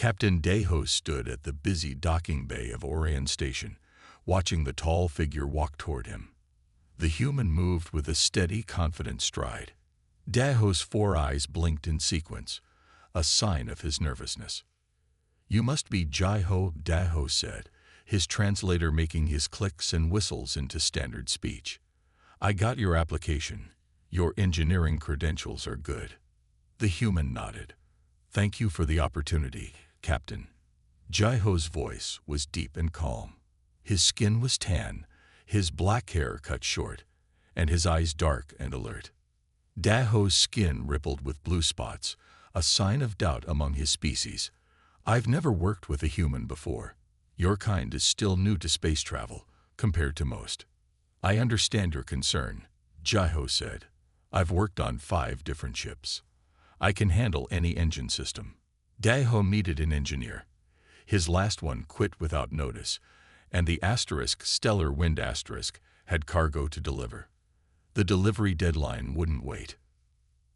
Captain Deho stood at the busy docking bay of Orion Station, watching the tall figure walk toward him. The human moved with a steady, confident stride. Daho's 4 eyes blinked in sequence, a sign of his nervousness. "You must be Jai-Ho," Daho said, his translator making his clicks and whistles into standard speech. "I got your application. Your engineering credentials are good." The human nodded. "Thank you for the opportunity, Captain." Jai-Ho's voice was deep and calm. His skin was tan, his black hair cut short, and his eyes dark and alert. Daho's skin rippled with blue spots, a sign of doubt among his species. "I've never worked with a human before. Your kind is still new to space travel, compared to most." "I understand your concern," Jai-Ho said. "I've worked on 5 different ships. I can handle any engine system." Daho needed an engineer. His last one quit without notice, and the *Stellar Wind* had cargo to deliver. The delivery deadline wouldn't wait.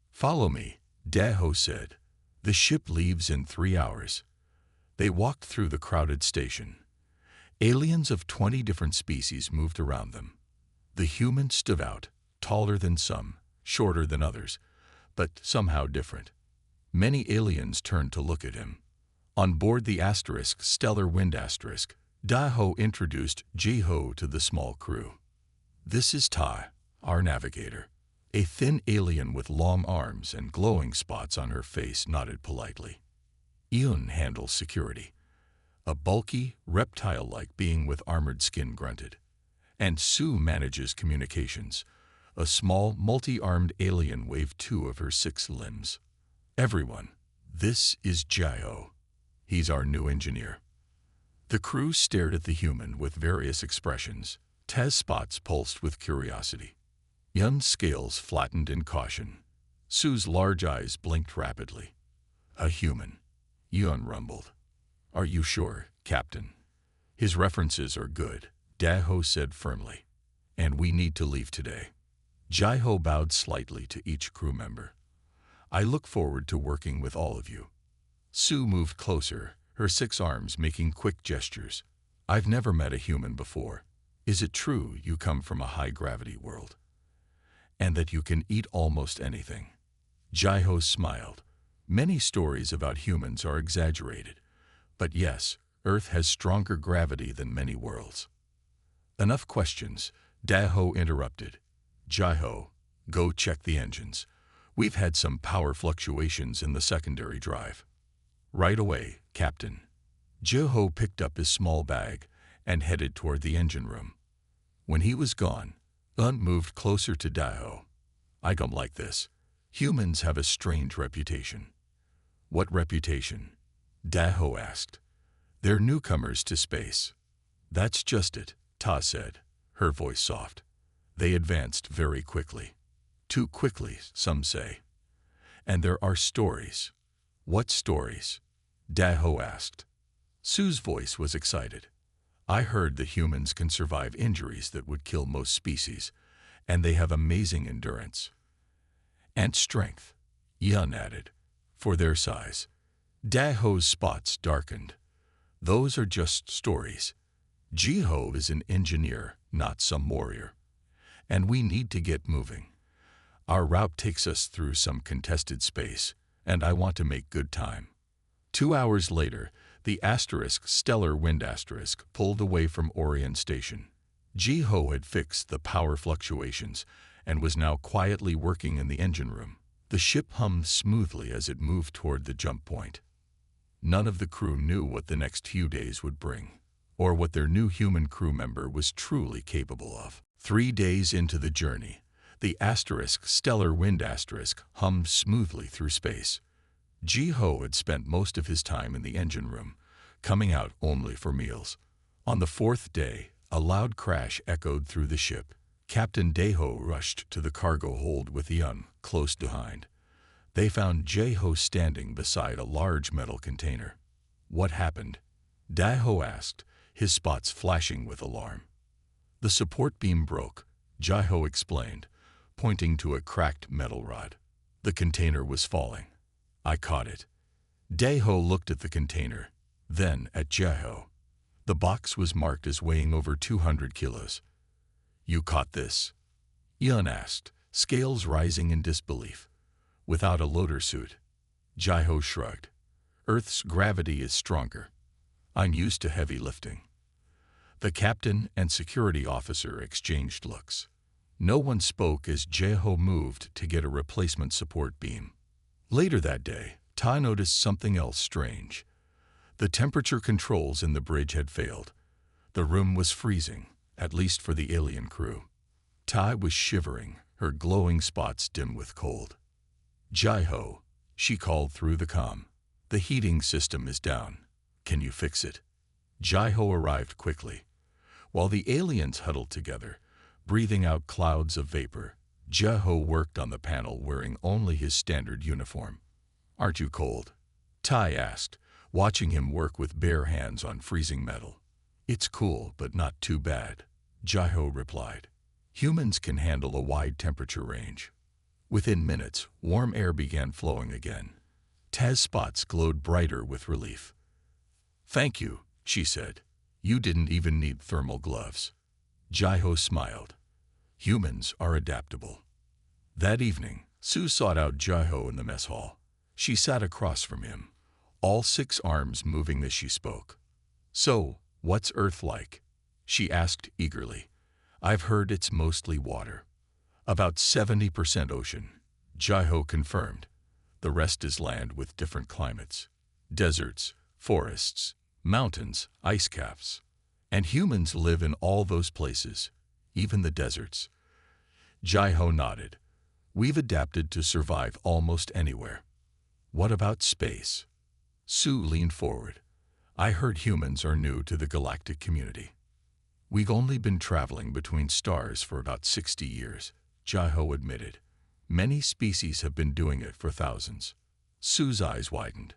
"Follow me," Daho said. "The ship leaves in 3 hours." They walked through the crowded station. Aliens of 20 different species moved around them. The human stood out, taller than some, shorter than others, but somehow different. Many aliens turned to look at him. On board the *Stellar Wind*, Daho introduced Jai-Ho to the small crew. "This is Ta, our navigator." A thin alien with long arms and glowing spots on her face nodded politely. "Yun handles security." A bulky, reptile-like being with armored skin grunted. "And Sue manages communications." A small, multi-armed alien waved 2 of her 6 limbs. "Everyone, this is Jai-Ho. He's our new engineer." The crew stared at the human with various expressions. Ta's spots pulsed with curiosity. Yun's scales flattened in caution. Sue's large eyes blinked rapidly. "A human," Yun rumbled. "Are you sure, Captain?" "His references are good," Daho said firmly. "And we need to leave today." Jai-Ho bowed slightly to each crew member. "I look forward to working with all of you." Sue moved closer, her 6 arms making quick gestures. "I've never met a human before. Is it true you come from a high-gravity world? And that you can eat almost anything?" Jai-Ho smiled. "Many stories about humans are exaggerated. But yes, Earth has stronger gravity than many worlds." "Enough questions," Daho interrupted. "Jai-Ho, go check the engines. We've had some power fluctuations in the secondary drive." "Right away, Captain." Jai-Ho picked up his small bag and headed toward the engine room. When he was gone, Yun moved closer to Daho. "I don't like this. Humans have a strange reputation." "What reputation?" Daho asked. "They're newcomers to space." "That's just it," Ta said, her voice soft. "They advanced very quickly. Too quickly, some say. And there are stories." "What stories?" Daho asked. Sue's voice was excited. "I heard the humans can survive injuries that would kill most species, and they have amazing endurance." "And strength," Yun added, "for their size." Daho's spots darkened. "Those are just stories. Jai-Ho is an engineer, not some warrior. And we need to get moving. Our route takes us through some contested space, and I want to make good time." 2 hours later, the *Stellar Wind* pulled away from Orion Station. Jai-Ho had fixed the power fluctuations and was now quietly working in the engine room. The ship hummed smoothly as it moved toward the jump point. None of the crew knew what the next few days would bring, or what their new human crew member was truly capable of. 3 days into the journey, the *Stellar Wind* hummed smoothly through space. Jai-Ho had spent most of his time in the engine room, coming out only for meals. On the 4th day, a loud crash echoed through the ship. Captain Daho rushed to the cargo hold with Yun close behind. They found Jai-Ho standing beside a large metal container. "What happened?" Daho asked, his spots flashing with alarm. "The support beam broke," Jai-Ho explained, pointing to a cracked metal rod. "The container was falling. I caught it." Daeho looked at the container, then at Jaeho. The box was marked as weighing over 200 kilos. "You caught this?" Yun asked, scales rising in disbelief. "Without a loader suit." Jaeho shrugged. "Earth's gravity is stronger. I'm used to heavy lifting." The captain and security officer exchanged looks. No one spoke as Jaeho moved to get a replacement support beam. Later that day, Ta noticed something else strange. The temperature controls in the bridge had failed. The room was freezing, at least for the alien crew. Ta was shivering, her glowing spots dim with cold. "Jaeho," she called through the comm. "The heating system is down. Can you fix it?" Jaeho arrived quickly. While the aliens huddled together, breathing out clouds of vapor, Jaeho worked on the panel wearing only his standard uniform. "Aren't you cold?" Tai asked, watching him work with bare hands on freezing metal. "It's cool, but not too bad," Jaeho replied. "Humans can handle a wide temperature range." Within minutes, warm air began flowing again. Ta's spots glowed brighter with relief. "Thank you," she said. "You didn't even need thermal gloves." Jaeho smiled. Humans are adaptable. That evening, Sue sought out Jaeho in the mess hall. She sat across from him, all 6 arms moving as she spoke. "So, what's Earth like?" she asked eagerly. "I've heard it's mostly water." "About 70% ocean," Jaeho confirmed. "The rest is land with different climates. Deserts, forests, mountains, ice caps. And humans live in all those places, even the deserts." Jaeho nodded. "We've adapted to survive almost anywhere." "What about space?" Sue leaned forward. "I heard humans are new to the galactic community." "We've only been traveling between stars for about 60 years, Jaeho admitted. "Many species have been doing it for thousands." Sue's eyes widened.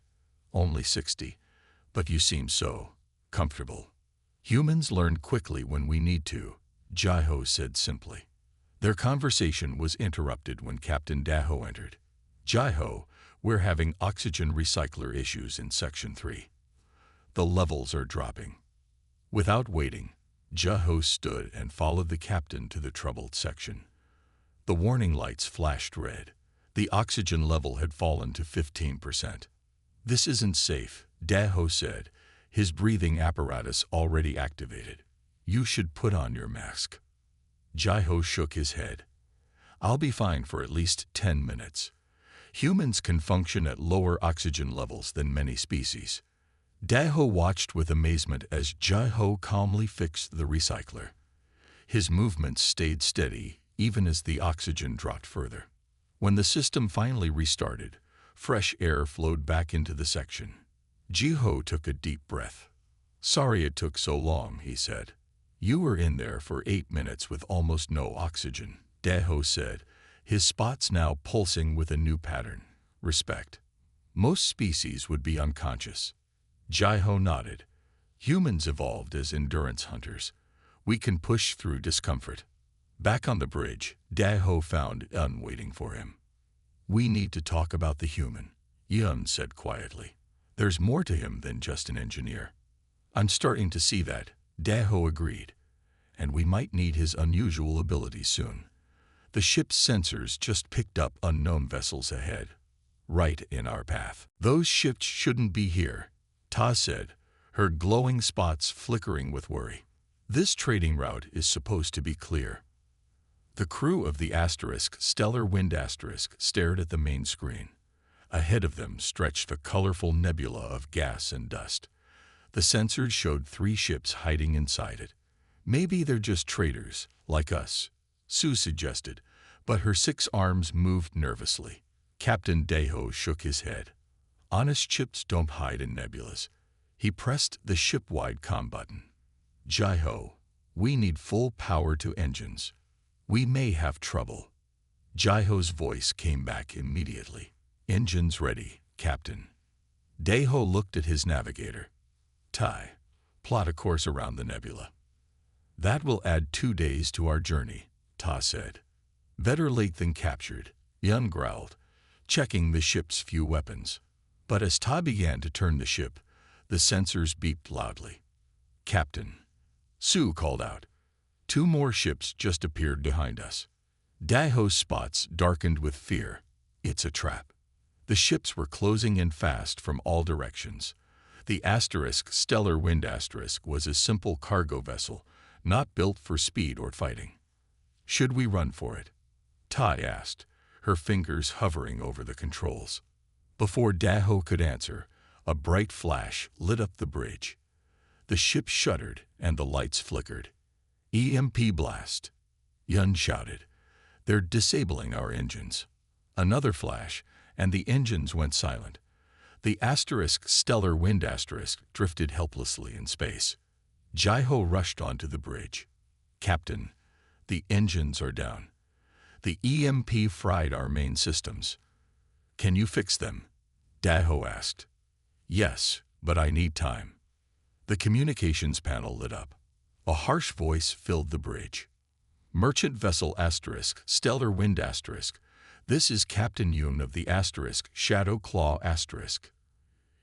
"Only 60, but you seem so comfortable." "Humans learn quickly when we need to," Jaeho said simply. Their conversation was interrupted when Captain Daeho entered. "Jaeho, we're having oxygen recycler issues in Section 3. The levels are dropping." Without waiting, Jaeho stood and followed the captain to the troubled section. The warning lights flashed red. The oxygen level had fallen to 15%. "This isn't safe," Daeho said, his breathing apparatus already activated. "You should put on your mask." Jaeho shook his head. "I'll be fine for at least 10 minutes. Humans can function at lower oxygen levels than many species." Daeho watched with amazement as Jaeho calmly fixed the recycler. His movements stayed steady even as the oxygen dropped further. When the system finally restarted, fresh air flowed back into the section. Jaeho took a deep breath. "Sorry it took so long," he said. "You were in there for 8 minutes with almost no oxygen," Daeho said, his spots now pulsing with a new pattern. "Respect. Most species would be unconscious." Jaeho nodded. "Humans evolved as endurance hunters. We can push through discomfort." Back on the bridge, Daeho found Yun waiting for him. "We need to talk about the human," Yun said quietly. "There's more to him than just an engineer." "I'm starting to see that," Daeho agreed. "And we might need his unusual abilities soon. The ship's sensors just picked up unknown vessels ahead, right in our path." "Those ships shouldn't be here," Ta said, her glowing spots flickering with worry. "This trading route is supposed to be clear." The crew of the Stellar Wind stared at the main screen. Ahead of them stretched a colorful nebula of gas and dust. The sensors showed 3 ships hiding inside it. "Maybe they're just traders, like us," Sue suggested, but her 6 arms moved nervously. Captain Daeho shook his head. "Honest ships don't hide in nebulas." He pressed the ship-wide comm button. "Jaeho, we need full power to engines. We may have trouble." Jaeho's voice came back immediately. "Engines ready, Captain." Daeho looked at his navigator. "Tai, plot a course around the nebula." "That will add 2 days to our journey," Ta said. "Better late than captured," Yun growled, checking the ship's few weapons. But as Ta began to turn the ship, the sensors beeped loudly. "Captain," Sue called out. Two more ships just appeared behind us. Daho's spots darkened with fear. It's a trap. The ships were closing in fast from all directions. The Stellar Wind was a simple cargo vessel, not built for speed or fighting. "Should we run for it?" Tai asked, her fingers hovering over the controls. Before Daho could answer, a bright flash lit up the bridge. The ship shuddered and the lights flickered. "EMP blast!" Yun shouted. "They're disabling our engines." Another flash, and the engines went silent. The Stellar Wind drifted helplessly in space. Jaiho rushed onto the bridge. "Captain, the engines are down. The EMP fried our main systems." "Can you fix them?" Daho asked. "Yes, but I need time." The communications panel lit up. A harsh voice filled the bridge. "Merchant vessel Stellar Wind This is Captain Yoon of the Shadow Claw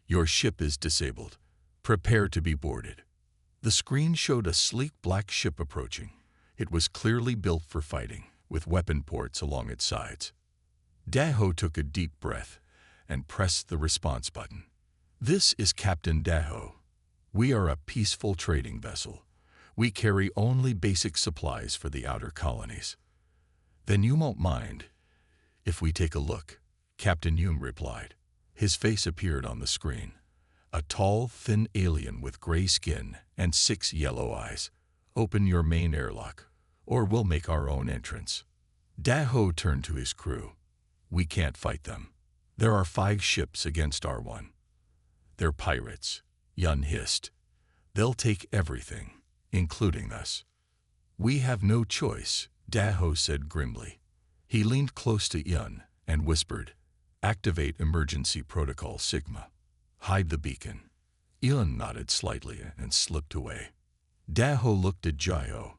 Your ship is disabled. Prepare to be boarded." The screen showed a sleek black ship approaching. It was clearly built for fighting, with weapon ports along its sides. Daho took a deep breath and pressed the response button. "This is Captain Daho. We are a peaceful trading vessel. We carry only basic supplies for the outer colonies." "Then you won't mind if we take a look," Captain Yoon replied. His face appeared on the screen. A tall, thin alien with gray skin and 6 yellow eyes. "Open your main airlock, or we'll make our own entrance." Daho turned to his crew. "We can't fight them. There are 5 ships against our one." "They're pirates," Yun hissed. "They'll take everything, including us." "We have no choice," Daho said grimly. He leaned close to Yun and whispered, "Activate emergency protocol Sigma. Hide the beacon." Yun nodded slightly and slipped away. Daho looked at Jaiho.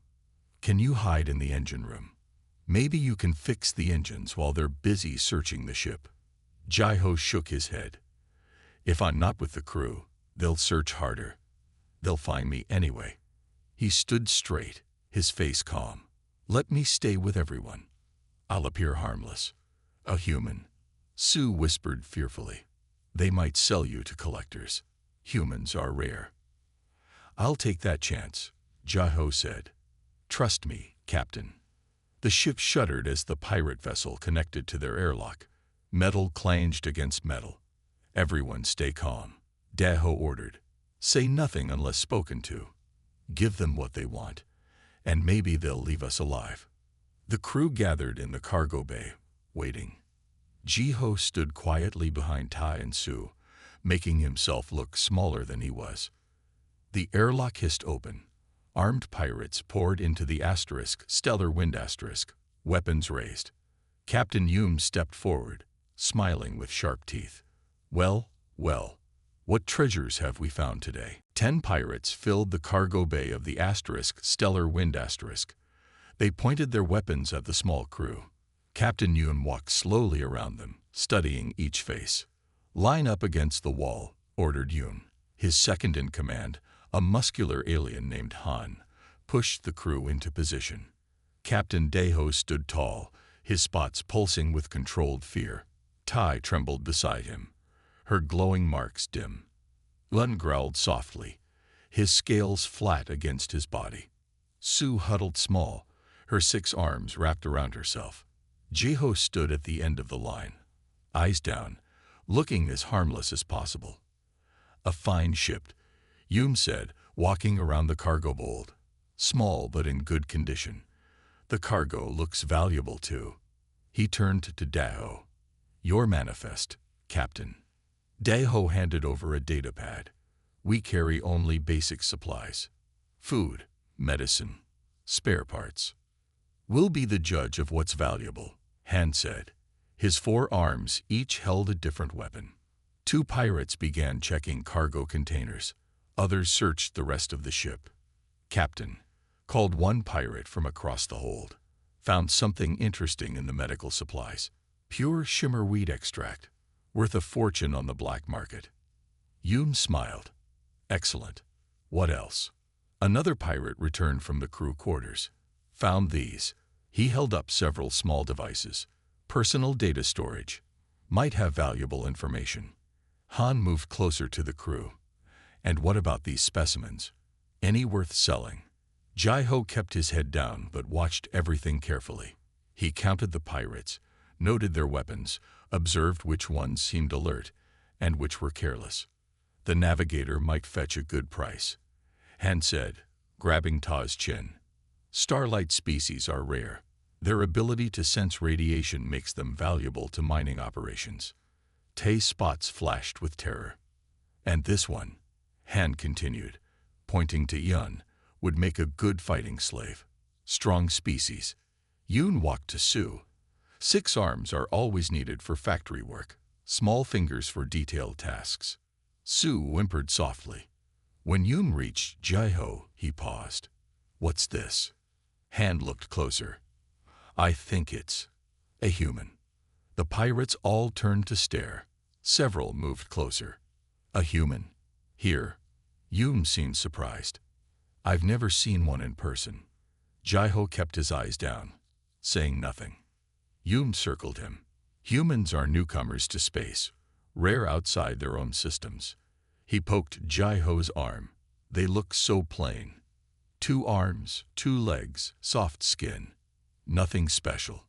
"Can you hide in the engine room? Maybe you can fix the engines while they're busy searching the ship." Jaiho shook his head. "If I'm not with the crew, they'll search harder. They'll find me anyway." He stood straight, his face calm. "Let me stay with everyone. I'll appear harmless. A human." Sue whispered fearfully. "They might sell you to collectors. Humans are rare." "I'll take that chance," Jaiho said. "Trust me, Captain." The ship shuddered as the pirate vessel connected to their airlock. Metal clanged against metal. "Everyone stay calm," Daho ordered. "Say nothing unless spoken to. Give them what they want, and maybe they'll leave us alive." The crew gathered in the cargo bay, waiting. Jaiho stood quietly behind Tai and Sue, making himself look smaller than he was. The airlock hissed open. Armed pirates poured into the Stellar Wind weapons raised. Captain Yoon stepped forward, smiling with sharp teeth. Well, what treasures have we found today?" 10 pirates filled the cargo bay of the Stellar Wind They pointed their weapons at the small crew. Captain Yoon walked slowly around them, studying each face. "Line up against the wall," ordered Yoon. His second-in-command, a muscular alien named Han, pushed the crew into position. Captain Daho stood tall, his spots pulsing with controlled fear. Tai trembled beside him, her glowing marks dim. Lun growled softly, his scales flat against his body. Sue huddled small, her 6 arms wrapped around herself. Jaiho stood at the end of the line, eyes down, looking as harmless as possible. "A fine ship," Yoon said, walking around the cargo hold. "Small but in good condition. The cargo looks valuable too." He turned to Daho. "Your manifest, Captain." Daho handed over a datapad. "We carry only basic supplies. Food, medicine, spare parts." "We'll be the judge of what's valuable," Han said. His 4 arms each held a different weapon. 2 pirates began checking cargo containers. Others searched the rest of the ship. "Captain," called one pirate from across the hold. "Found something interesting in the medical supplies. Pure shimmerweed extract. worth a fortune on the black market. Yoon smiled. Excellent. What else? Another pirate returned from the crew quarters. Found these. He held up several small devices. Personal data storage. Might have valuable information. Han moved closer to the crew. And what about these specimens? Any worth selling? Jai-Ho kept his head down but watched everything carefully. He counted the pirates, noted their weapons, observed which ones seemed alert and which were careless. The navigator might fetch a good price. Han said, grabbing Ta's chin. Starlight species are rare. Their ability to sense radiation makes them valuable to mining operations. Ta's spots flashed with terror. And this one, Han continued, pointing to Yun, would make a good fighting slave. Strong species. Yoon walked to Sue. 6 arms are always needed for factory work, small fingers for detailed tasks. Sue whimpered softly. When Yoon reached Jai-Ho, he paused. What's this? Han looked closer. I think it's a human. The pirates all turned to stare. Several moved closer. A human? Here. Yoon seemed surprised. I've never seen one in person. Jai-Ho kept his eyes down, saying nothing. Yoon circled him. Humans are newcomers to space, rare outside their own systems. He poked Jai-Ho's arm. They look so plain. 2 arms, 2 legs, soft skin. Nothing special.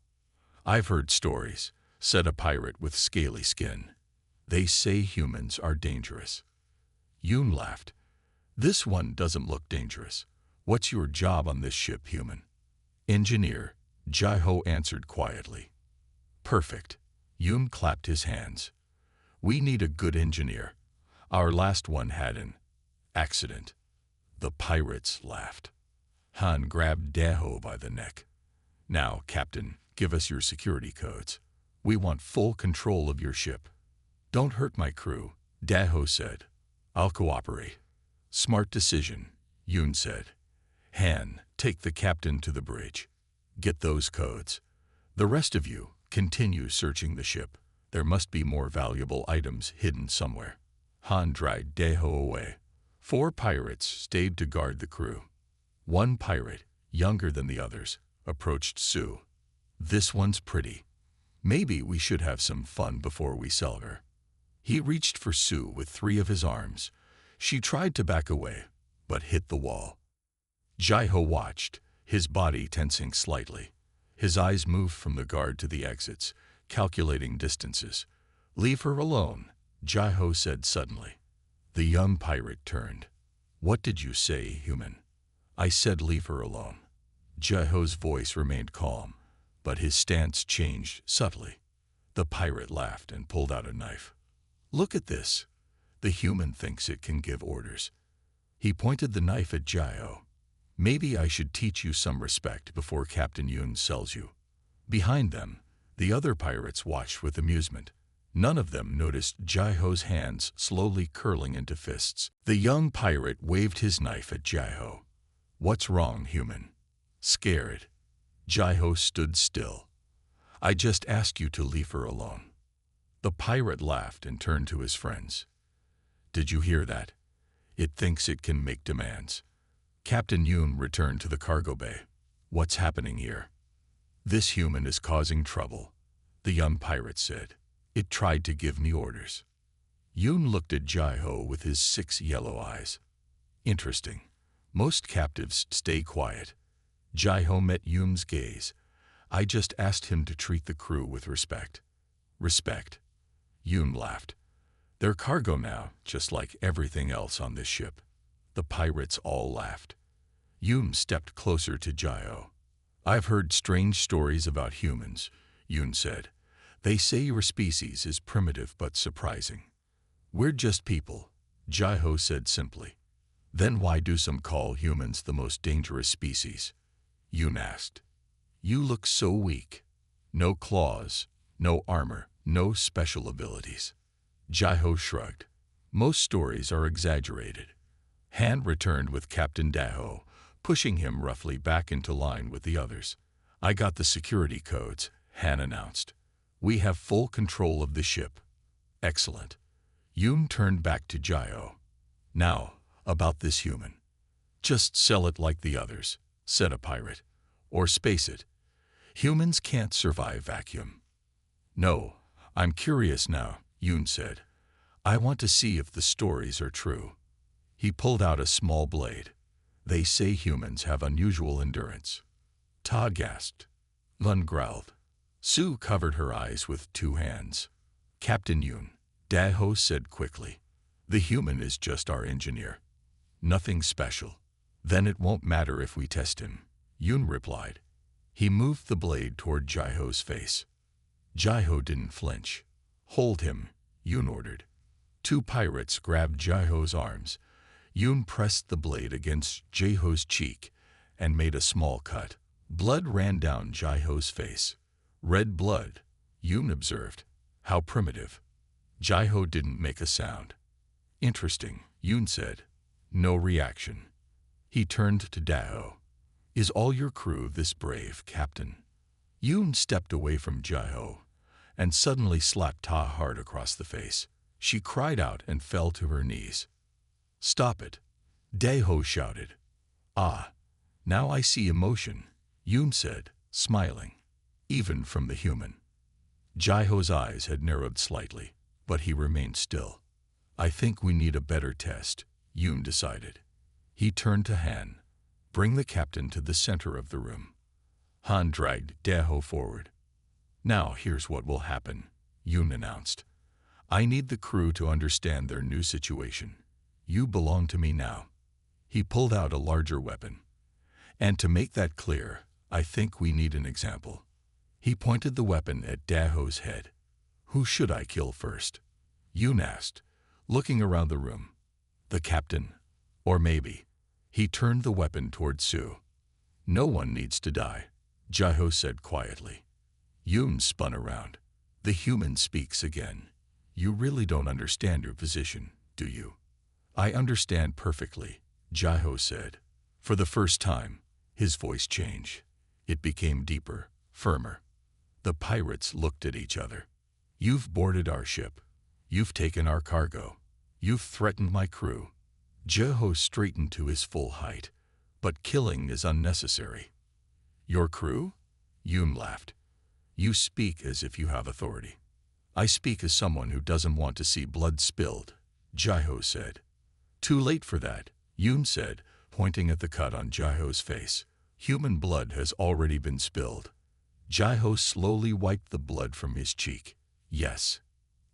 I've heard stories, said a pirate with scaly skin. They say humans are dangerous. Yoon laughed. This one doesn't look dangerous. What's your job on this ship, human? Engineer, Jai-Ho answered quietly. Perfect. Yoon clapped his hands. We need a good engineer. Our last one had an accident. The pirates laughed. Han grabbed Jai-Ho by the neck. Now, Captain, give us your security codes. We want full control of your ship. Don't hurt my crew, Jai-Ho said. I'll cooperate. Smart decision, Yoon said. Han, take the captain to the bridge. Get those codes. The rest of you, continue searching the ship. There must be more valuable items hidden somewhere. Han dragged Jai-Ho away. 4 pirates stayed to guard the crew. 1 pirate, younger than the others, approached Sue. This one's pretty. Maybe we should have some fun before we sell her. He reached for Sue with 3 of his arms. She tried to back away, but hit the wall. Jai-Ho watched, his body tensing slightly. His eyes moved from the guard to the exits, calculating distances. Leave her alone, Jai-Ho said suddenly. The young pirate turned. What did you say, human? I said leave her alone. Jai-Ho's voice remained calm, but his stance changed subtly. The pirate laughed and pulled out a knife. Look at this. The human thinks it can give orders. He pointed the knife at Jai-Ho. Maybe I should teach you some respect before Captain Yoon sells you. Behind them, the other pirates watched with amusement. None of them noticed Jai-Ho's hands slowly curling into fists. The young pirate waved his knife at Jai-Ho. What's wrong, human? Scared. Jai-Ho stood still. I just asked you to leave her alone. The pirate laughed and turned to his friends. Did you hear that? It thinks it can make demands. Captain Yoon returned to the cargo bay. What's happening here? This human is causing trouble, the young pirate said. It tried to give me orders. Yoon looked at Jai-Ho with his 6 yellow eyes. Interesting. Most captives stay quiet. Jai-Ho met Yoon's gaze. I just asked him to treat the crew with respect. Respect. Yoon laughed. They're cargo now, just like everything else on this ship. The pirates all laughed. Yoon stepped closer to Jai-Ho. I've heard strange stories about humans, Yoon said. They say your species is primitive but surprising. We're just people, Jai-Ho said simply. Then why do some call humans the most dangerous species? Yoon asked. You look so weak. No claws, no armor, no special abilities. Jai-Ho shrugged. Most stories are exaggerated. Han returned with Captain Jai-Ho, pushing him roughly back into line with the others. I got the security codes, Han announced. We have full control of the ship. Excellent. Yoon turned back to Jiho. Now, about this human. Just sell it like the others, said a pirate. Or space it. Humans can't survive vacuum. No, I'm curious now, Yoon said. I want to see if the stories are true. He pulled out a small blade. They say humans have unusual endurance. Ta gasped. Lun growled. Sue covered her eyes with two hands. Captain Yoon, Daho said quickly. The human is just our engineer. Nothing special. Then it won't matter if we test him, Yoon replied. He moved the blade toward Jiho's face. Jiho didn't flinch. Hold him, Yoon ordered. Two pirates grabbed Jiho's arms. Yoon pressed the blade against Jiho's cheek and made a small cut. Blood ran down Jiho's face. Red blood, Yoon observed. How primitive. Jiho didn't make a sound. Interesting, Yoon said. No reaction. He turned to Daho. Is all your crew this brave, Captain? Yoon stepped away from Jiho and suddenly slapped Ta hard across the face. She cried out and fell to her knees. Stop it, Daho shouted. Ah, now I see emotion, Yoon said, smiling. Even from the human. Jiho's eyes had narrowed slightly, but he remained still. I think we need a better test, Yoon decided. He turned to Han. Bring the captain to the center of the room. Han dragged Daho forward. Now here's what will happen, Yoon announced. I need the crew to understand their new situation. You belong to me now. He pulled out a larger weapon. And to make that clear, I think we need an example. He pointed the weapon at Daho's head. Who should I kill first? Yoon asked, looking around the room. The captain. Or maybe. He turned the weapon toward Sue. No one needs to die, Jiho said quietly. Yoon spun around. The human speaks again. You really don't understand your position, do you? I understand perfectly, Jiho said. For the first time, his voice changed. It became deeper, firmer. The pirates looked at each other. You've boarded our ship. You've taken our cargo. You've threatened my crew. Jiho straightened to his full height. But killing is unnecessary. Your crew? Yoon laughed. You speak as if you have authority. I speak as someone who doesn't want to see blood spilled, Jiho said. Too late for that, Yoon said, pointing at the cut on Jiho's face. Human blood has already been spilled. Jiho slowly wiped the blood from his cheek. Yes,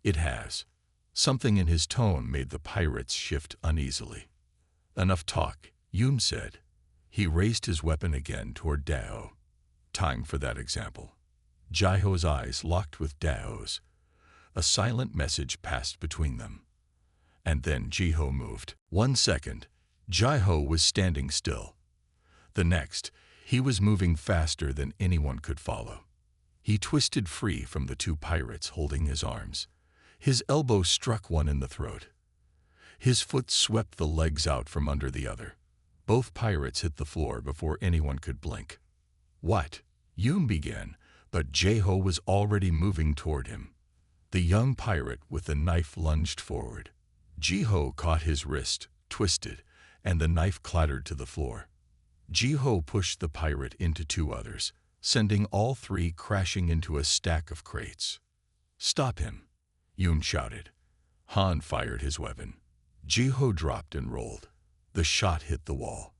it has. Something in his tone made the pirates shift uneasily. Enough talk, Yoon said. He raised his weapon again toward Daho. Time for that example. Jiho's eyes locked with Daho's. A silent message passed between them. And then Jiho moved. 1 second, Jiho was standing still. The next, he was moving faster than anyone could follow. He twisted free from the two pirates holding his arms. His elbow struck one in the throat. His foot swept the legs out from under the other. Both pirates hit the floor before anyone could blink. What? Yoon began, but Jiho was already moving toward him. The young pirate with the knife lunged forward. Jiho caught his wrist, twisted, and the knife clattered to the floor. Jiho pushed the pirate into two others, sending all three crashing into a stack of crates. Stop him, Yoon shouted. Han fired his weapon. Jiho dropped and rolled. The shot hit the wall.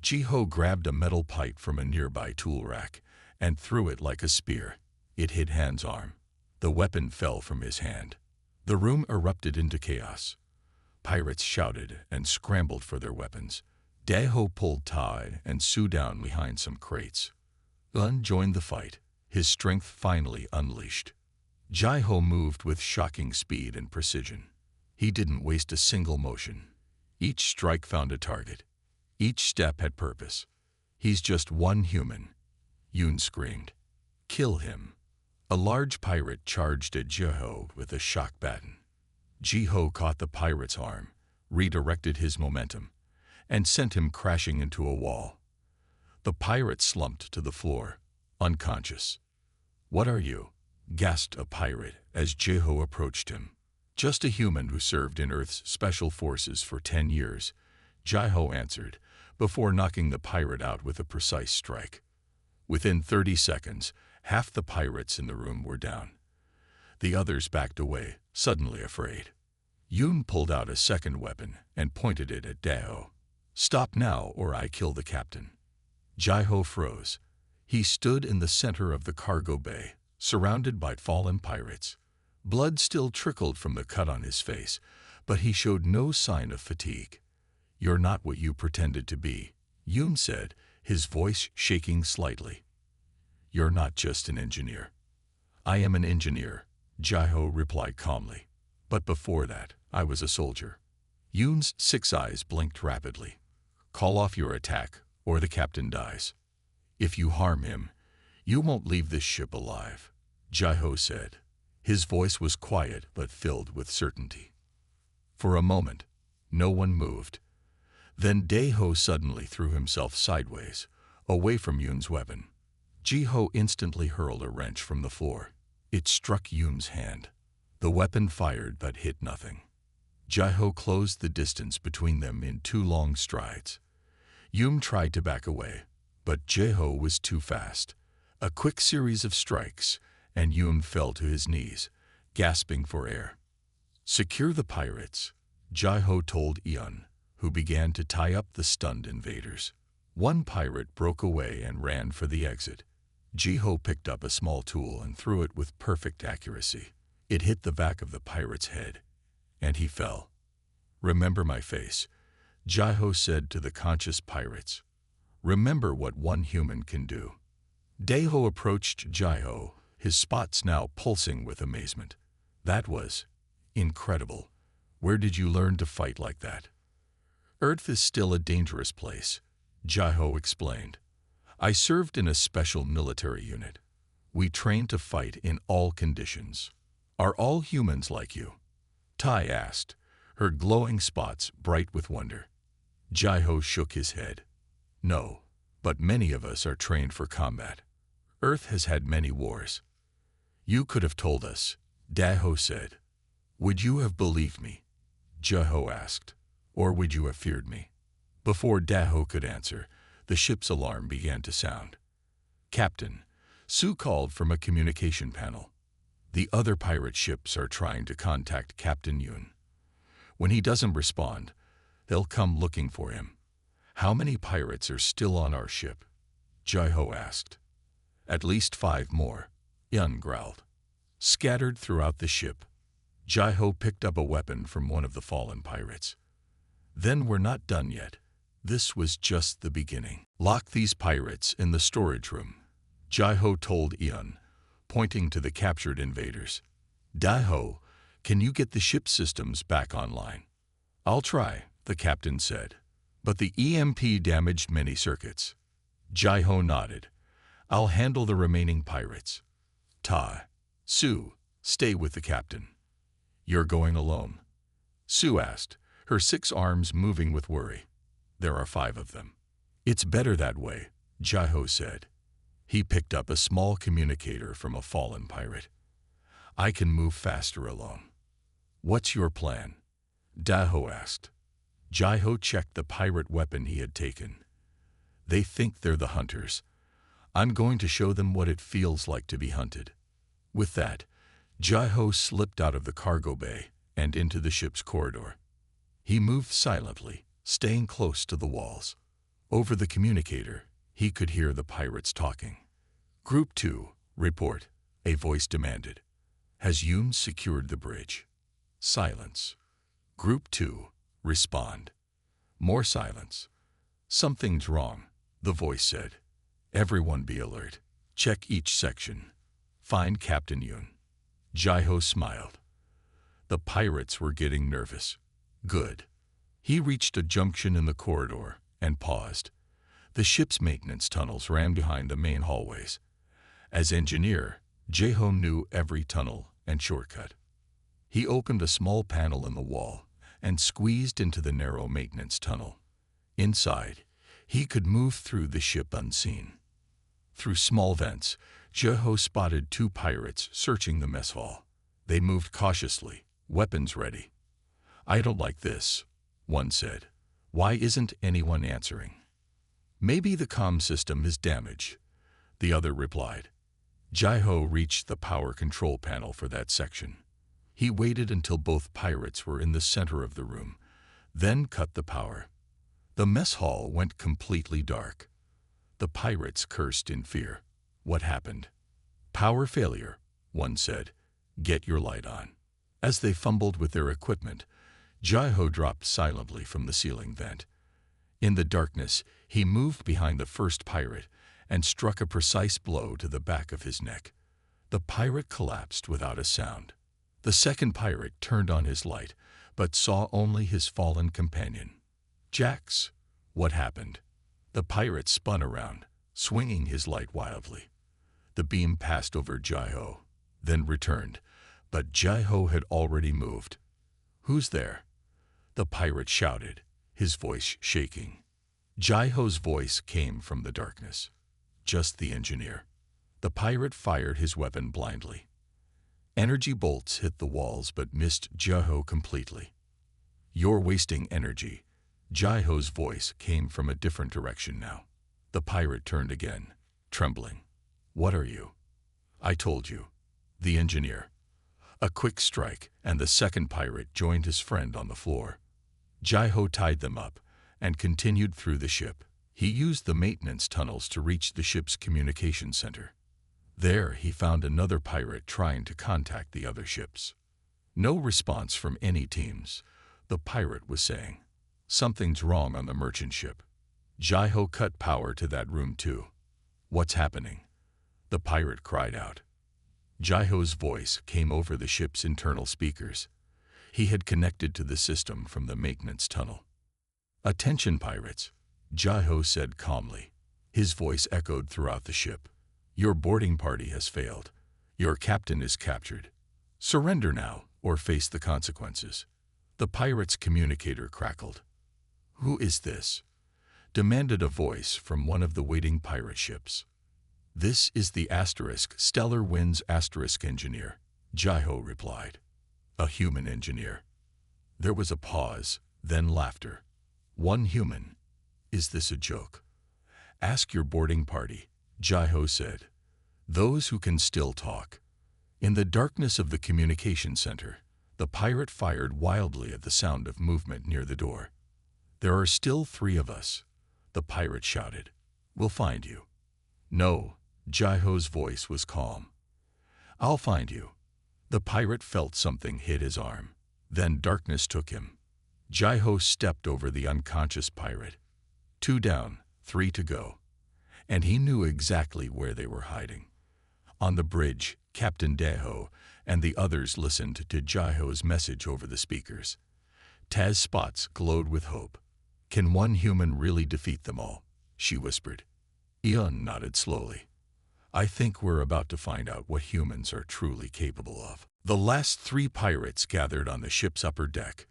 Jiho grabbed a metal pipe from a nearby tool rack and threw it like a spear. It hit Han's arm. The weapon fell from his hand. The room erupted into chaos. Pirates shouted and scrambled for their weapons. Daho pulled Tai and Sue down behind some crates. Lun joined the fight, his strength finally unleashed. Jiho moved with shocking speed and precision. He didn't waste a single motion. Each strike found a target. Each step had purpose. He's just one human. Yoon screamed. Kill him. A large pirate charged at Jiho with a shock baton. Jiho caught the pirate's arm, redirected his momentum, and sent him crashing into a wall. The pirate slumped to the floor, unconscious. What are you? Gasped a pirate as Jiho approached him. Just a human who served in Earth's special forces for 10 years, Jai-Ho answered, before knocking the pirate out with a precise strike. Within 30 seconds, half the pirates in the room were down. The others backed away, suddenly afraid. Yoon pulled out a second weapon and pointed it at Jai-Ho. "Stop now or I kill the captain." Jai-Ho froze. He stood in the center of the cargo bay, surrounded by fallen pirates. Blood still trickled from the cut on his face, but he showed no sign of fatigue. "You're not what you pretended to be," Yoon said, his voice shaking slightly. "You're not just an engineer." "I am an engineer," Jai-Ho replied calmly. "But before that, I was a soldier." Yoon's 6 eyes blinked rapidly. "Call off your attack, or the captain dies. If you harm him, you won't leave this ship alive," Jai-Ho said. His voice was quiet but filled with certainty. For a moment, no one moved. Then Jai-Ho suddenly threw himself sideways, away from Yoon's weapon. Jai-Ho instantly hurled a wrench from the floor. It struck Yoon's hand. The weapon fired but hit nothing. Jai-Ho closed the distance between them in 2 long strides. Yoon tried to back away, but Jai-Ho was too fast. A quick series of strikes, and Yoon fell to his knees, gasping for air. "Secure the pirates," Jai-Ho told Eun, who began to tie up the stunned invaders. One pirate broke away and ran for the exit. Jai-Ho picked up a small tool and threw it with perfect accuracy. It hit the back of the pirate's head, and he fell. "Remember my face," Jai-Ho said to the conscious pirates. "Remember what one human can do." Jai-Ho approached Jai-Ho, his spots now pulsing with amazement. "That was incredible. Where did you learn to fight like that?" "Earth is still a dangerous place," Jai-Ho explained. "I served in a special military unit. We trained to fight in all conditions." "Are all humans like you?" Tai asked, her glowing spots bright with wonder. Jai-Ho shook his head. "No, but many of us are trained for combat. Earth has had many wars." "You could have told us," Jai-Ho said. "Would you have believed me?" Jai-Ho asked. "Or would you have feared me?" Before Jai-Ho could answer, the ship's alarm began to sound. "Captain," Sue called from a communication panel. "The other pirate ships are trying to contact Captain Yoon. When he doesn't respond, they'll come looking for him." "How many pirates are still on our ship?" Jai-Ho asked. "At least 5 more," Yoon growled. Scattered throughout the ship, Jai-Ho picked up a weapon from one of the fallen pirates. "Then we're not done yet. This was just the beginning. Lock these pirates in the storage room," Jai-Ho told Eun, pointing to the captured invaders. "Jai-Ho, can you get the ship systems back online?" "I'll try," the captain said. "But the EMP damaged many circuits." Jai-Ho nodded. "I'll handle the remaining pirates. Sue, stay with the captain." "You're going alone?" Sue asked, her 6 arms moving with worry. "There are 5 of them." "It's better that way," Jai-Ho said. He picked up a small communicator from a fallen pirate. "I can move faster alone." "What's your plan?" Jai-Ho asked. Jai-Ho checked the pirate weapon he had taken. "They think they're the hunters. I'm going to show them what it feels like to be hunted." With that, Jai-Ho slipped out of the cargo bay and into the ship's corridor. He moved silently, staying close to the walls. Over the communicator, he could hear the pirates talking. "Group 2, report," a voice demanded. "Has Yoon secured the bridge?" Silence. "Group 2, respond." More silence. "Something's wrong," the voice said. "Everyone be alert. Check each section. Find Captain Yoon." Jai-Ho smiled. The pirates were getting nervous. Good. He reached a junction in the corridor and paused. The ship's maintenance tunnels ran behind the main hallways. As engineer, Jai-Ho knew every tunnel and shortcut. He opened a small panel in the wall and squeezed into the narrow maintenance tunnel. Inside, he could move through the ship unseen. Through small vents, Jai-Ho spotted 2 pirates searching the mess hall. They moved cautiously, Weapons ready. I don't like this, one said. Why isn't anyone answering? Maybe the comm system is damaged, the other replied. Jai-Ho reached the power control panel for that section. He waited until both pirates were in the center of the room, then cut the power. The mess hall went completely dark. The pirates cursed in fear. What happened? Power failure, one said. Get your light on. As they fumbled with their equipment, Jai-Ho dropped silently from the ceiling vent. In the darkness, he moved behind the first pirate and struck a precise blow to the back of his neck. The pirate collapsed without a sound. The second pirate turned on his light, but saw only his fallen companion. Jax, what happened? The pirate spun around, swinging his light wildly. The beam passed over Jai-Ho, then returned, but Jai-Ho had already moved. Who's there? The pirate shouted, his voice shaking. Jai-Ho's voice came from the darkness. Just the engineer. The pirate fired his weapon blindly. Energy bolts hit the walls but missed Jai-Ho completely. You're wasting energy. Jai-Ho's voice came from a different direction now. The pirate turned again, trembling. What are you? I told you. The engineer. A quick strike, and the second pirate joined his friend on the floor. Jai-Ho tied them up and continued through the ship. He used the maintenance tunnels to reach the ship's communication center. There, he found another pirate trying to contact the other ships. No response from any teams, the pirate was saying. Something's wrong on the merchant ship. Jai-Ho cut power to that room too. What's happening? The pirate cried out. Jai-Ho's voice came over the ship's internal speakers. He had connected to the system from the maintenance tunnel. Attention, pirates, Jai-Ho said calmly. His voice echoed throughout the ship. Your boarding party has failed. Your captain is captured. Surrender now or face the consequences. The pirate's communicator crackled. Who is this? Demanded a voice from one of the waiting pirate ships. This is the Stellar Winds engineer, Jai-Ho replied. A human engineer. There was a pause, then laughter. One human. Is this a joke? Ask your boarding party, Jai-Ho said. Those who can still talk. In the darkness of the communication center, the pirate fired wildly at the sound of movement near the door. There are still 3 of us, the pirate shouted. We'll find you. No, Jai-Ho's voice was calm. I'll find you. The pirate felt something hit his arm. Then darkness took him. Jai-Ho stepped over the unconscious pirate. 2 down, 3 to go. And he knew exactly where they were hiding. On the bridge, Captain Daho and the others listened to Jai-Ho's message over the speakers. Taz's spots glowed with hope. Can one human really defeat them all? She whispered. Eon nodded slowly. I think we're about to find out what humans are truly capable of. The last 3 pirates gathered on the ship's upper deck.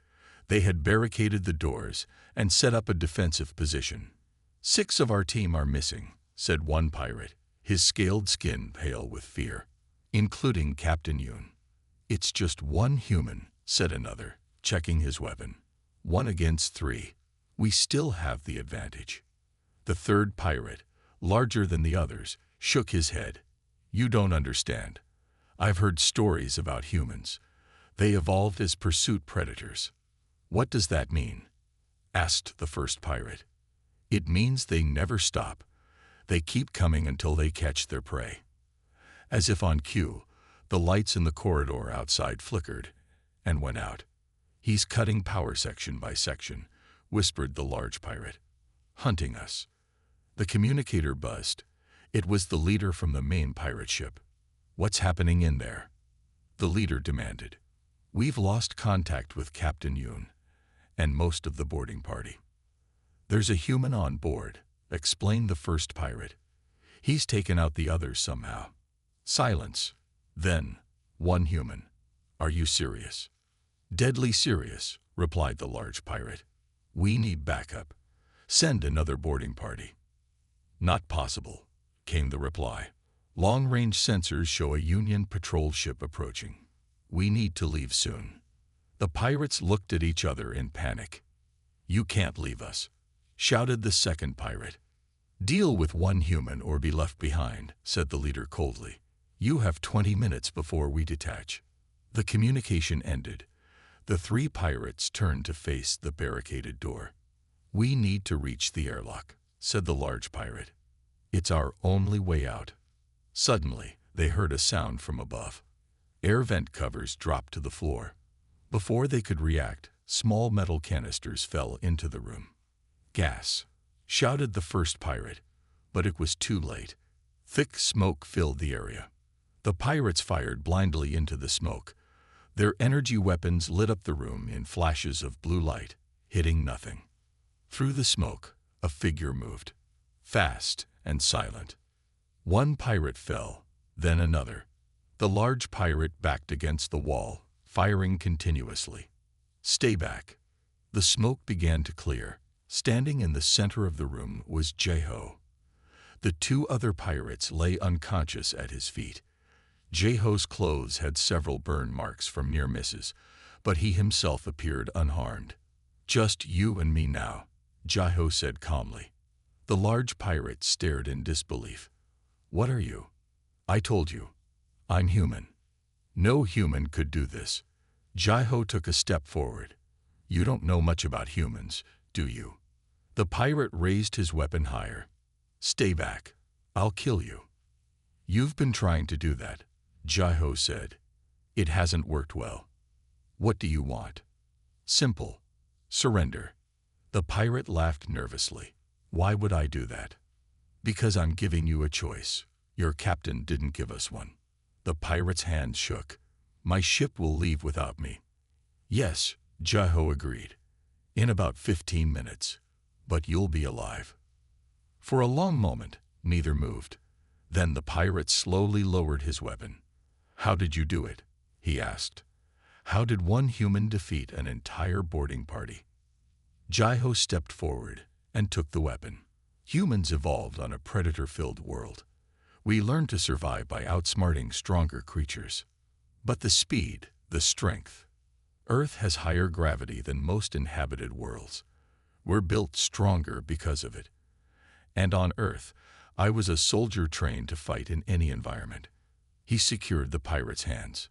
They had barricaded the doors and set up a defensive position. 6 of our team are missing, said one pirate, his scaled skin pale with fear, including Captain Yoon. It's just 1 human, said another, checking his weapon. 1 against 3. We still have the advantage. The third pirate, larger than the others, shook his head. You don't understand. I've heard stories about humans. They evolved as pursuit predators. What does that mean? Asked the first pirate. It means they never stop. They keep coming until they catch their prey. As if on cue, the lights in the corridor outside flickered and went out. He's cutting power section by section, whispered the large pirate. Hunting us. The communicator buzzed. It was the leader from the main pirate ship. What's happening in there? The leader demanded. We've lost contact with Captain Yoon and most of the boarding party. There's a human on board, explained the first pirate. He's taken out the others somehow. Silence. Then, 1 human. Are you serious? Deadly serious, replied the large pirate. We need backup. Send another boarding party. Not possible, came the reply. Long-range sensors show a Union patrol ship approaching. We need to leave soon. The pirates looked at each other in panic. "You can't leave us," shouted the second pirate. "Deal with one human or be left behind," said the leader coldly. "You have 20 minutes before we detach." The communication ended. The three pirates turned to face the barricaded door. "We need to reach the airlock," said the large pirate. "It's our only way out." Suddenly, they heard a sound from above. Air vent covers dropped to the floor. Before they could react, small metal canisters fell into the room. "Gas!" shouted the first pirate, but it was too late. Thick smoke filled the area. The pirates fired blindly into the smoke. Their energy weapons lit up the room in flashes of blue light, hitting nothing. Through the smoke, a figure moved, fast and silent. One pirate fell, then another. The large pirate backed against the wall, firing continuously. "Stay back." The smoke began to clear. Standing in the center of the room was Jeho. The two other pirates lay unconscious at his feet. Jeho's clothes had several burn marks from near misses, but he himself appeared unharmed. "Just you and me now," Jeho said calmly. The large pirate stared in disbelief. "What are you?" "I told you. I'm human." "No human could do this." Jeho took a step forward. "You don't know much about humans, do you?" The pirate raised his weapon higher. "Stay back. I'll kill you." "You've been trying to do that," Jeho said. "It hasn't worked well. What do you want?" "Simple. Surrender." The pirate laughed nervously. "Why would I do that?" "Because I'm giving you a choice. Your captain didn't give us one." The pirate's hand shook. "My ship will leave without me." "Yes," Jeho agreed. "In about 15 minutes. But you'll be alive." For a long moment, neither moved. Then the pirate slowly lowered his weapon. "How did you do it?" he asked. "How did one human defeat an entire boarding party?" Jeho stepped forward and took the weapon. "Humans evolved on a predator-filled world. We learned to survive by outsmarting stronger creatures. But the speed, the strength. Earth has higher gravity than most inhabited worlds. We're built stronger because of it. And on Earth, I was a soldier trained to fight in any environment." He secured the pirate's hands.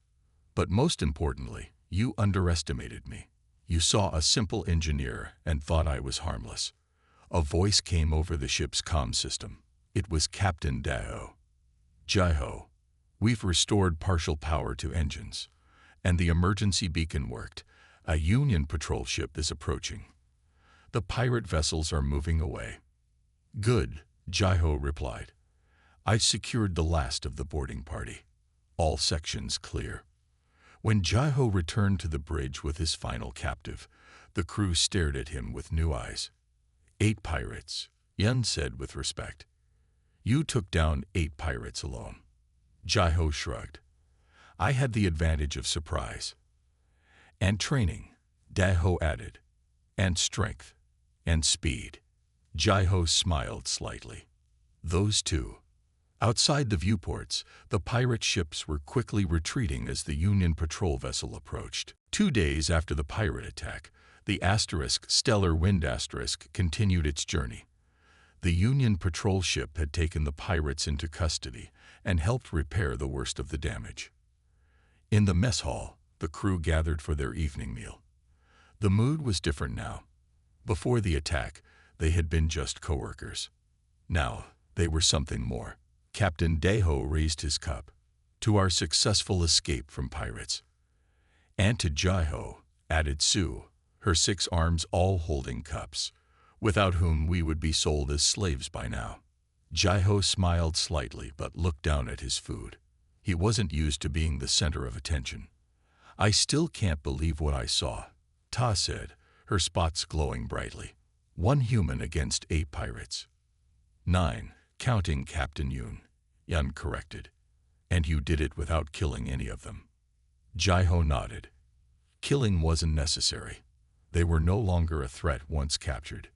"But most importantly, you underestimated me. You saw a simple engineer and thought I was harmless." A voice came over the ship's comm system. It was Captain Jeho. "Jeho, we've restored partial power to engines, and the emergency beacon worked. A Union patrol ship is approaching. The pirate vessels are moving away." "Good," Jeho replied. "I've secured the last of the boarding party. All sections clear." When Jeho returned to the bridge with his final captive, the crew stared at him with new eyes. 8 pirates, Yun said with respect. "You took down 8 pirates alone." Jeho shrugged. "I had the advantage of surprise." "And training," Jeho added. "And strength. And speed." Jeho smiled slightly. "Those two." Outside the viewports, the pirate ships were quickly retreating as the Union patrol vessel approached. 2 days after the pirate attack, the Stellar Wind continued its journey. The Union patrol ship had taken the pirates into custody and helped repair the worst of the damage. In the mess hall, the crew gathered for their evening meal. The mood was different now. Before the attack, they had been just coworkers. Now, they were something more. Captain Jeho raised his cup. "To our successful escape from pirates." "And to Jeho," added Sue, her 6 arms all holding cups, "without whom we would be sold as slaves by now." Jeho smiled slightly but looked down at his food. He wasn't used to being the center of attention. "I still can't believe what I saw," Ta said, her spots glowing brightly. 1 human against 8 pirates. 9, counting Captain Yun corrected. "And you did it without killing any of them." Jeho nodded. "Killing wasn't necessary. They were no longer a threat once captured."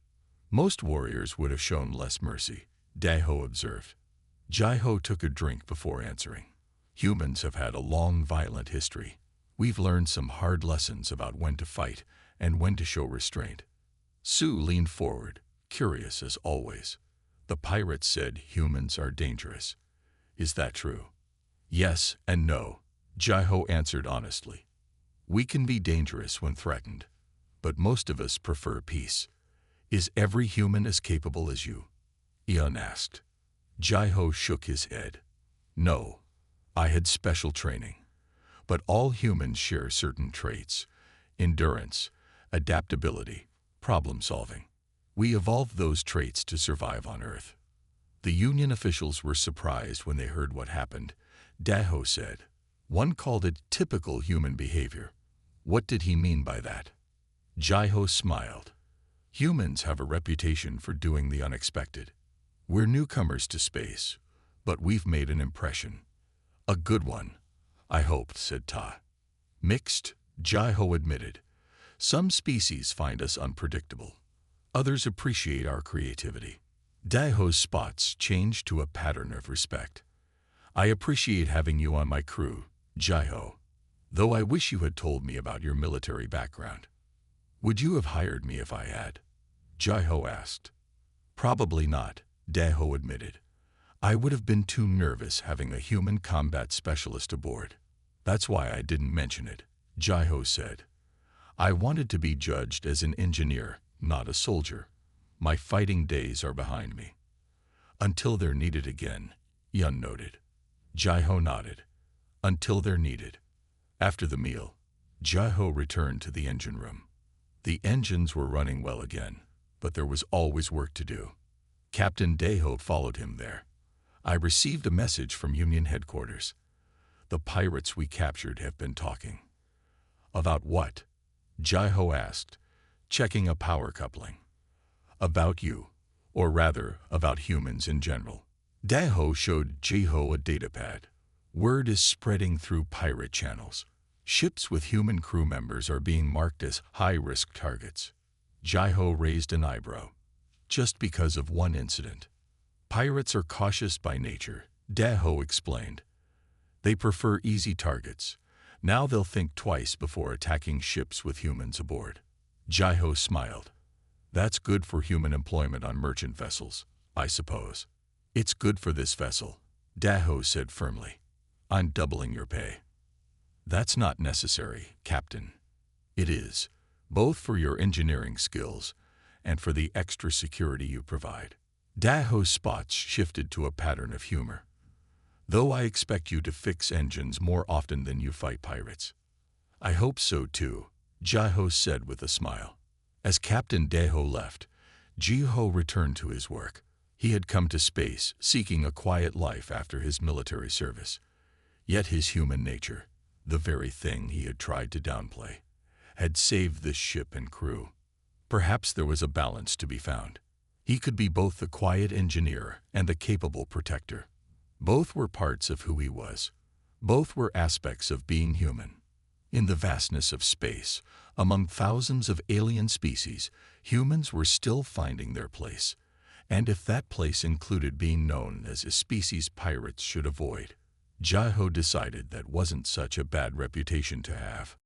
"Most warriors would have shown less mercy," Jeho observed. Jeho took a drink before answering. "Humans have had a long, violent history. We've learned some hard lessons about when to fight and when to show restraint. Sue leaned forward, curious as always. The pirates said humans are dangerous. Is that true? Yes and no, Jai-Ho answered honestly. We can be dangerous when threatened, but most of us prefer peace. Is every human as capable as you? Ian asked. Jai-Ho shook his head. No, I had special training. But all humans share certain traits: endurance, adaptability, problem-solving. We evolved those traits to survive on Earth. The Union officials were surprised when they heard what happened. Jai-Ho said. One called it typical human behavior. What did he mean by that? Jai-Ho smiled. Humans have a reputation for doing the unexpected. We're newcomers to space, but we've made an impression. A good one, I hoped, said Ta. Mixed, Jai-Ho admitted. Some species find us unpredictable. Others appreciate our creativity. Jai-Ho's spots changed to a pattern of respect. I appreciate having you on my crew, Jai-Ho, though I wish you had told me about your military background. Would you have hired me if I had? Jai-Ho asked. Probably not, Jai-Ho admitted. I would have been too nervous having a human combat specialist aboard. That's why I didn't mention it, Jai-Ho said. I wanted to be judged as an engineer, not a soldier. My fighting days are behind me. Until they're needed again, Yun noted. Jai-Ho nodded. Until they're needed. After the meal, Jai-Ho returned to the engine room. The engines were running well again, but there was always work to do. Captain Jai-Ho followed him there. I received a message from Union headquarters. The pirates we captured have been talking. About what? Jai-Ho asked, checking a power coupling. About you, or rather, about humans in general. Jai-Ho showed Jai-Ho a datapad. Word is spreading through pirate channels. Ships with human crew members are being marked as high-risk targets. Jai-Ho raised an eyebrow. Just because of one incident. Pirates are cautious by nature, Jai-Ho explained. They prefer easy targets. Now they'll think twice before attacking ships with humans aboard. Jai-Ho smiled. That's good for human employment on merchant vessels, I suppose. It's good for this vessel, Jai-Ho said firmly. I'm doubling your pay. That's not necessary, Captain. It is, both for your engineering skills and for the extra security you provide. Jai-Ho's spots shifted to a pattern of humor. Though I expect you to fix engines more often than you fight pirates. I hope so too, Jai-Ho said with a smile. As Captain Jai-Ho left, Jai-Ho returned to his work. He had come to space seeking a quiet life after his military service. Yet his human nature, the very thing he had tried to downplay, had saved this ship and crew. Perhaps there was a balance to be found. He could be both the quiet engineer and the capable protector. Both were parts of who he was. Both were aspects of being human. In the vastness of space, among thousands of alien species, humans were still finding their place. And if that place included being known as a species pirates should avoid, Jai-Ho decided that wasn't such a bad reputation to have.